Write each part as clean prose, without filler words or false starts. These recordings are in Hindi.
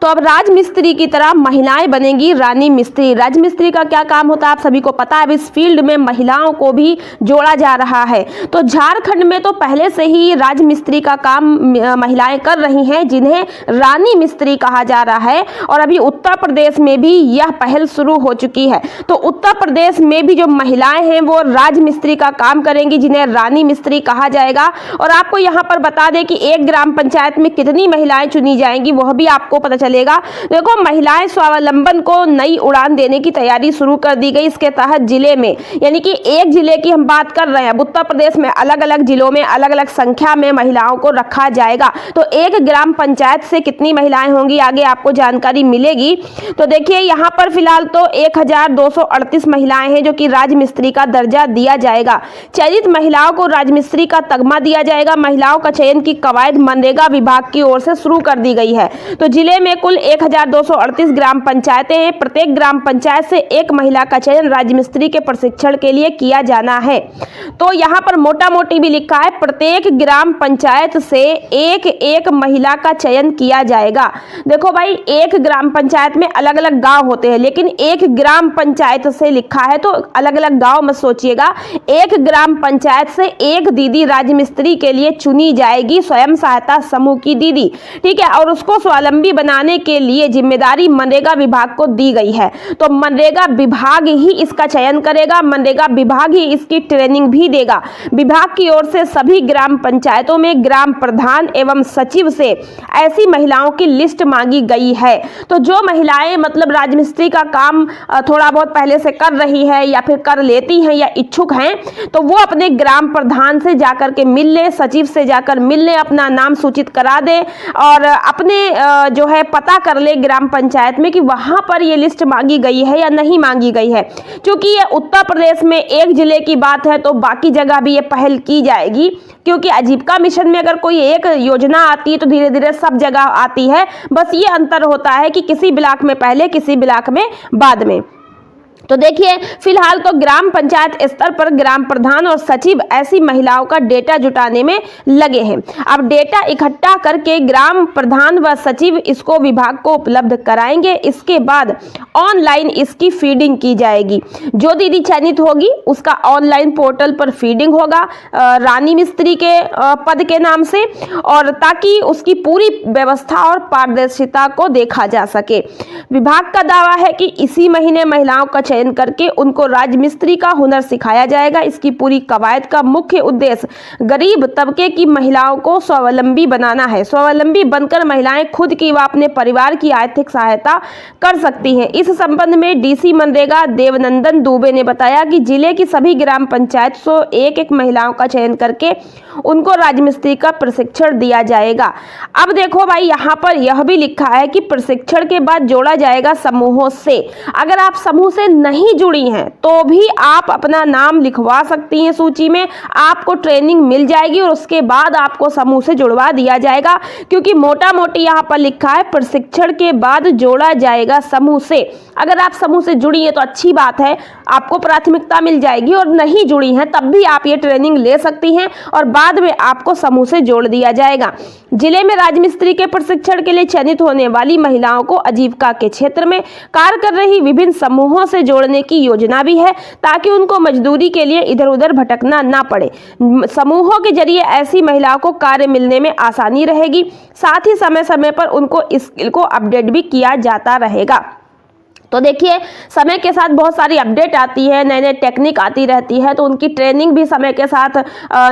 तो अब राजमिस्त्री की तरह महिलाएं बनेंगी रानी मिस्त्री। राजमिस्त्री का क्या काम होता है आप सभी को पता है। अब इस फील्ड में महिलाओं को भी जोड़ा जा रहा है। तो झारखंड में तो पहले से ही राजमिस्त्री का काम महिलाएं कर रही हैं, जिन्हें रानी मिस्त्री कहा जा रहा है। और अभी उत्तर प्रदेश में भी यह पहल शुरू हो चुकी है। तो उत्तर प्रदेश में भी जो महिलाएं हैं वो राजमिस्त्री का काम करेंगी, जिन्हें रानी मिस्त्री कहा जाएगा। और आपको यहाँ पर बता दें कि एक ग्राम पंचायत में कितनी महिलाएं चुनी जाएंगी वह भी आपको पता चलेगा। देखो, महिलाएं स्वावलंबन को नई उड़ान देने की तैयारी शुरू कर दी गई। इसके तहत जिले में, यानी कि एक जिले की हम बात कर रहे हैं, उत्तर प्रदेश में अलग अलग जिलों में अलग अलग संख्या में महिलाओं को रखा जाएगा। तो एक ग्राम पंचायत से कितनी महिलाएं होंगी आगे आपको जानकारी मिलेगी। तो देखिए, यहाँ पर फिलहाल तो 1238 महिलाएं हैं जो कि राजमिस्त्री का दर्जा दिया जाएगा। चयनित महिलाओं को राजमिस्त्री का तगमा दिया जाएगा। महिलाओं का चयन की कवायद मनरेगा विभाग की ओर से शुरू कर दी गई है। तो जिले में कुल 1238 ग्राम पंचायतें हैं। प्रत्येक ग्राम पंचायत से एक महिला का चयन राजमिस्त्री के प्रशिक्षण के लिए किया जाना है। तो यहाँ पर मोटा मोटी भी लिखा है, प्रत्येक ग्राम पंचायत से एक महिला का चयन किया जाएगा। देखो भाई, एक ग्राम पंचायत में अलग अलग गांव होते हैं, लेकिन एक ग्राम पंचायत से लिखा है तो अलग अलग गांव मत सोचिएगा। एक ग्राम पंचायत से एक दीदी राजमिस्त्री के लिए चुनी जाएगी, स्वयं सहायता समूह की दीदी, ठीक है। और उसको स्वावलंबी बनाने के लिए जिम्मेदारी मनरेगा विभाग को दी गई है। तो मनरेगा विभाग ही इसका चयन करेगा, मनरेगा विभाग ही इसकी ट्रेनिंग भी देगा। विभाग की ओर से सभी ग्राम पंचायतों में ग्राम प्रधान एवं सचिव से ऐसी महिलाओं की लिस्ट मांगी गई है। तो जो महिलाएं मतलब राजमिस्त्री का काम थोड़ा बहुत पहले से कर रही है या फिर कर लेती हैं या इच्छुक हैं, तो वो अपने ग्राम प्रधान से जाकर के मिल ले, सचिव से जाकर मिल ले, अपना नाम सूचित करा दे और अपने जो है पता कर ले ग्राम पंचायत में कि वहां पर ये लिस्ट मांगी गई है या नहीं मांगी गई है। क्योंकि ये उत्तर प्रदेश में एक जिले की बात है तो बाकी जगह भी ये पहल की जाएगी। क्योंकि आजीविका मिशन में अगर कोई एक योजना आती है तो धीरे धीरे सब जगह आती है। बस ये अंतर होता है कि किसी ब्लॉक में पहले, किसी ब्लॉक में बाद में। तो देखिए, फिलहाल तो ग्राम पंचायत स्तर पर ग्राम प्रधान और सचिव ऐसी महिलाओं का डेटा जुटाने में लगे हैं। अब डेटा इकट्ठा करके ग्राम प्रधान व सचिव इसको विभाग को उपलब्ध कराएंगे। इसके बाद ऑनलाइन इसकी फीडिंग की जाएगी। जो दीदी चयनित होगी उसका ऑनलाइन पोर्टल पर फीडिंग होगा रानी मिस्त्री के पद के नाम से, और ताकि उसकी पूरी व्यवस्था और पारदर्शिता को देखा जा सके। विभाग का दावा है कि इसी महीने महिलाओं का चयन करके उनको राजमिस्त्री का हुनर सिखाया जाएगा। इसकी पूरी कवायद का मुख्य उद्देश्य गरीब तबके की महिलाओं को स्वावलंबी बनाना है। स्वावलंबी बनकर महिलाएं खुद की व अपने परिवार की आर्थिक सहायता कर सकती हैं। इस संबंध में डीसी मनरेगा देवनंदन दुबे ने बताया कि जिले की सभी ग्राम पंचायत से एक महिलाओं का चयन करके उनको राजमिस्त्री का प्रशिक्षण दिया जाएगा। अब देखो भाई, यहाँ पर यह भी लिखा है कि प्रशिक्षण के बाद जोड़ा जाएगा समूहों से। अगर आप समूह से नहीं जुड़ी हैं तो भी आप अपना नाम लिखवा सकती हैं सूची में, आपको ट्रेनिंग मिल जाएगी और उसके बाद आपको समूह से जुड़वा दिया जाएगा। क्योंकि मोटा मोटी यहाँ पर लिखा है प्रशिक्षण के बाद जोड़ा जाएगा समूह से। अगर आप समूह से जुड़ी हैं तो अच्छी बात है, आपको प्राथमिकता मिल जाएगी, और नहीं जुड़ी हैं तब भी आप ये ट्रेनिंग ले सकती हैं और बाद में आपको समूह से जोड़ दिया जाएगा। जिले में राजमिस्त्री के प्रशिक्षण के लिए चयनित होने वाली महिलाओं को आजीविका के क्षेत्र में कार्य कर रही विभिन्न समूहों से जोड़ने की योजना भी है, ताकि उनको मजदूरी के लिए इधर उधर भटकना ना पड़े। समूहों के जरिए ऐसी महिलाओं को कार्य मिलने में आसानी रहेगी। साथ ही समय समय पर उनको स्किल को अपडेट भी किया जाता रहेगा। तो देखिए, समय के साथ बहुत सारी अपडेट आती है, नए नए टेक्निक आती रहती है, तो उनकी ट्रेनिंग भी समय के साथ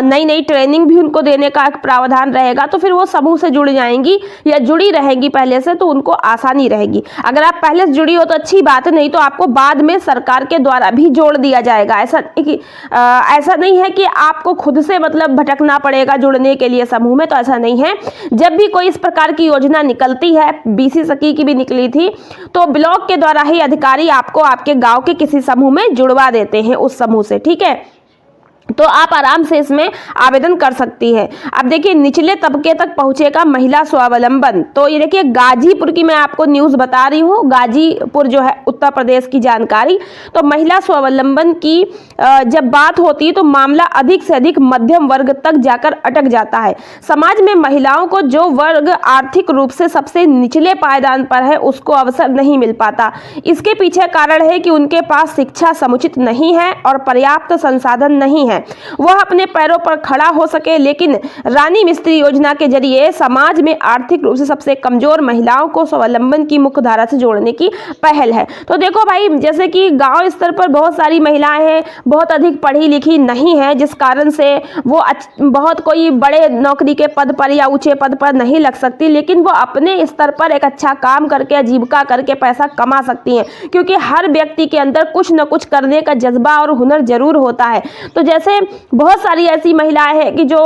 नई नई ट्रेनिंग भी उनको देने का एक प्रावधान रहेगा। तो फिर वो समूह से जुड़ जाएंगी या जुड़ी रहेंगी पहले से, तो उनको आसानी रहेगी। अगर आप पहले से जुड़ी हो तो अच्छी बात है, नहीं तो आपको बाद में सरकार के द्वारा भी जोड़ दिया जाएगा। ऐसा नहीं है कि आपको खुद से मतलब भटकना पड़ेगा जुड़ने के लिए समूह में, तो ऐसा नहीं है। जब भी कोई इस प्रकार की योजना निकलती है, बीसी सखी की भी निकली थी, तो ब्लॉक के द्वारा ही अधिकारी आपको आपके गांव के किसी समूह में जुड़वा देते हैं उस समूह से, ठीक है। तो आप आराम से इसमें आवेदन कर सकती है। अब देखिए निचले तबके तक पहुंचेगा महिला स्वावलंबन। तो ये देखिए गाजीपुर की मैं आपको न्यूज़ बता रही हूँ, गाजीपुर जो है उत्तर प्रदेश की जानकारी। तो महिला स्वावलंबन की जब बात होती है तो मामला अधिक से अधिक मध्यम वर्ग तक जाकर अटक जाता है। समाज में महिलाओं को जो वर्ग आर्थिक रूप से सबसे निचले पायदान पर है उसको अवसर नहीं मिल पाता। इसके पीछे कारण है कि उनके पास शिक्षा समुचित नहीं है और पर्याप्त संसाधन नहीं है वह अपने पैरों पर खड़ा हो सके। लेकिन रानी मिस्त्री योजना के जरिए समाज में आर्थिक रूप से सबसे कमजोर महिलाओं को स्वावलंबन की मुख्य धारा से जोड़ने की पहल है। तो देखो भाई, जैसे कि गांव स्तर पर बहुत सारी महिलाएं हैं, बहुत अधिक पढ़ी लिखी नहीं है, जिस कारण से वो बहुत कोई बड़े नौकरी के पद पर या ऊंचे पद पर नहीं लग सकती, लेकिन वो अपने स्तर पर एक अच्छा काम करके आजीविका करके पैसा कमा सकती हैं, क्योंकि हर व्यक्ति के अंदर कुछ न कुछ करने का जज्बा और हुनर जरूर होता है। तो जैसे बहुत सारी ऐसी महिलाएं हैं कि जो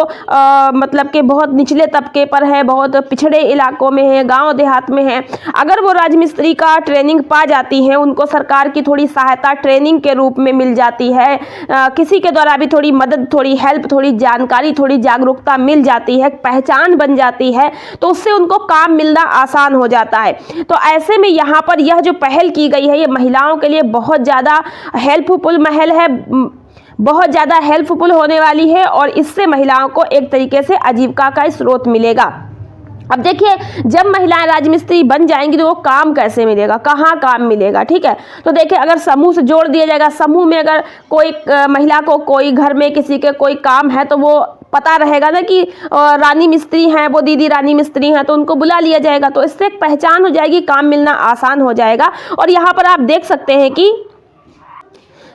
मतलब के बहुत निचले तबके पर है, बहुत पिछड़े इलाकों में है, गांव देहात में है। अगर वो राजमिस्त्री का ट्रेनिंग पा जाती हैं, उनको सरकार की थोड़ी सहायता ट्रेनिंग के रूप में मिल जाती है, किसी के द्वारा भी थोड़ी मदद, थोड़ी हेल्प, थोड़ी जानकारी, थोड़ी जागरूकता मिल जाती है, पहचान बन जाती है, तो उससे उनको काम मिलना आसान हो जाता है। तो ऐसे में यहाँ पर यह जो पहल की गई है ये महिलाओं के लिए बहुत ज़्यादा हेल्पफुल महल है, बहुत ज़्यादा हेल्पफुल होने वाली है और इससे महिलाओं को एक तरीके से आजीविका का स्रोत मिलेगा। अब देखिए, जब महिलाएं राजमिस्त्री बन जाएंगी तो वो काम कैसे मिलेगा, कहाँ काम मिलेगा, ठीक है। तो देखिए, अगर समूह से जोड़ दिया जाएगा, समूह में अगर कोई महिला को कोई घर में किसी के कोई काम है तो वो पता रहेगा ना कि रानी मिस्त्री हैं, वो दीदी रानी मिस्त्री हैं, तो उनको बुला लिया जाएगा। तो इससे एक पहचान हो जाएगी, काम मिलना आसान हो जाएगा। और यहाँ पर आप देख सकते हैं कि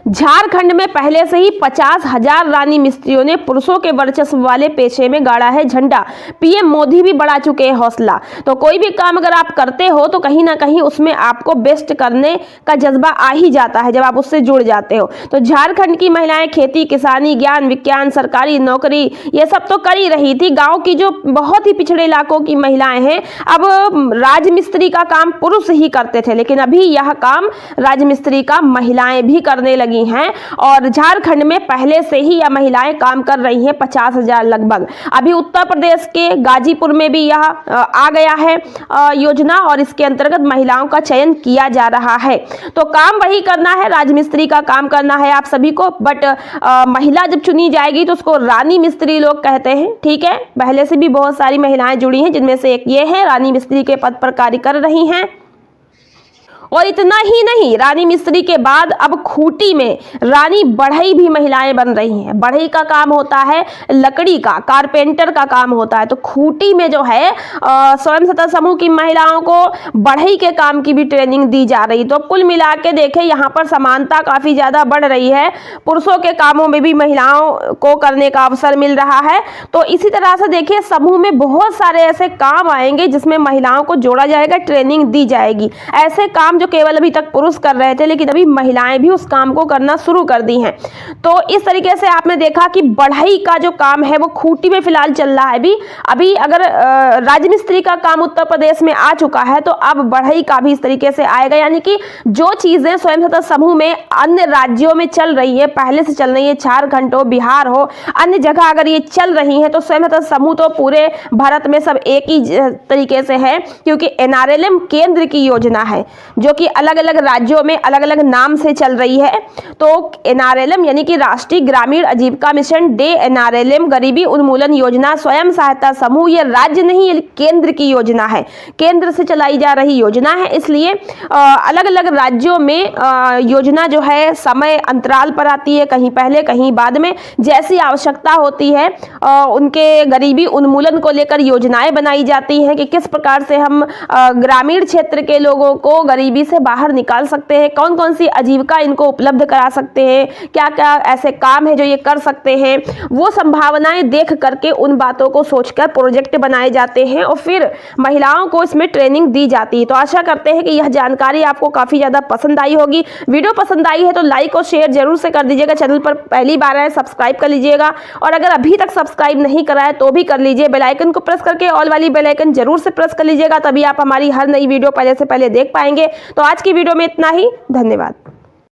झारखंड में पहले से ही 50,000 रानी मिस्त्रियों ने पुरुषों के वर्चस्व वाले पेशे में गाड़ा है झंडा। पीएम मोदी भी बढ़ा चुके हैं हौसला। तो कोई भी काम अगर आप करते हो तो कहीं ना कहीं उसमें आपको बेस्ट करने का जज्बा आ ही जाता है जब आप उससे जुड़ जाते हो। तो झारखंड की महिलाएं खेती, किसानी, ज्ञान, विज्ञान, सरकारी नौकरी ये सब तो कर ही रही थी। गाँव की जो बहुत ही पिछड़े इलाकों की महिलाएं हैं, अब राजमिस्त्री का काम पुरुष ही करते थे, लेकिन अभी यह काम राजमिस्त्री का महिलाएं भी करने लगी हैं। और झारखंड में पहले से ही यह महिलाएं काम कर रही हैं, 50,000 लगभग। अभी उत्तर प्रदेश के गाजीपुर में भी यह आ गया है योजना और इसके अंतर्गत महिलाओं का चयन किया जा रहा है। तो काम वही करना है, राजमिस्त्री का काम करना है आप सभी को। बट महिला जब चुनी जाएगी तो उसको रानी मिस्त्री लोग कहते हैं, ठीक है। पहले से भी बहुत सारी महिलाएं जुड़ी हैं, जिनमें से एक ये है, रानी मिस्त्री के पद पर कार्य कर रही हैं। और इतना ही नहीं, रानी मिस्त्री के बाद अब खूंटी में रानी बढ़ई भी महिलाएं बन रही हैं। बढ़ई का काम होता है लकड़ी का, कारपेंटर का काम होता है। तो खूंटी में जो है स्वयं सहायता समूह की महिलाओं को बढ़ई के काम की भी ट्रेनिंग दी जा रही। तो कुल मिला के देखें, यहाँ पर समानता काफ़ी ज़्यादा बढ़ रही है, पुरुषों के कामों में भी महिलाओं को करने का अवसर मिल रहा है। तो इसी तरह से देखिए, समूह में बहुत सारे ऐसे काम आएंगे जिसमें महिलाओं को जोड़ा जाएगा, ट्रेनिंग दी जाएगी। ऐसे काम जो केवल अभी तक पुरुष कर रहे थे, लेकिन अभी महिलाएं भी उस काम को करना शुरू कर दी हैं। तो इस तरीके से आपने देखा कि बढ़ई का जो काम है वो खूंटी में फिलहाल चल रहा है। अभी अगर राजमिस्त्री का काम उत्तर प्रदेश में आ चुका है तो अब बढ़ई का भी इस तरीके से आएगा। यानी कि जो चीजें स्वयं सहायता समूह में अन्य राज्यों में चल रही है, पहले से चल रही है, झारखंड हो, बिहार हो, अन्य जगह अगर ये चल रही है, तो स्वयं सहायता समूह तो पूरे भारत में सब एक ही तरीके से है, क्योंकि NRLM केंद्र की योजना है जो कि अलग अलग राज्यों में अलग अलग नाम से चल रही है। तो NRLM यानी कि राष्ट्रीय ग्रामीण आजीविका मिशन, NRLM गरीबी उन्मूलन योजना, स्वयं सहायता समूह, ये राज्य नहीं, ये केंद्र की योजना है, केंद्र से चलाई जा रही योजना है। इसलिए अलग अलग राज्यों में योजना जो है समय अंतराल पर आती है, कहीं पहले कहीं बाद में, जैसी आवश्यकता होती है उनके गरीबी उन्मूलन को लेकर योजनाएं बनाई जाती हैं कि किस प्रकार से हम ग्रामीण क्षेत्र के लोगों को गरीबी से बाहर निकाल सकते हैं, कौन कौन सी आजीविका इनको उपलब्ध करा सकते हैं, क्या क्या ऐसे काम है जो ये कर सकते हैं। वो संभावनाएं देख करके उन बातों को सोचकर प्रोजेक्ट बनाए जाते हैं और फिर महिलाओं को इसमें ट्रेनिंग दी जाती है। तो आशा करते हैं कि यह जानकारी आपको काफ़ी ज़्यादा पसंद आई होगी। वीडियो पसंद आई है तो लाइक और शेयर जरूर से कर दीजिएगा। चैनल पर पहली बार आए सब्सक्राइब कर लीजिएगा, और अगर अभी तक सब्सक्राइब नहीं करा है तो भी कर लीजिए। बेल आइकन को प्रेस करके ऑल वाली बेल आइकन जरूर से प्रेस कर लीजिएगा, तभी आप हमारी हर नई वीडियो पहले से पहले देख पाएंगे। तो आज की वीडियो में इतना ही, धन्यवाद।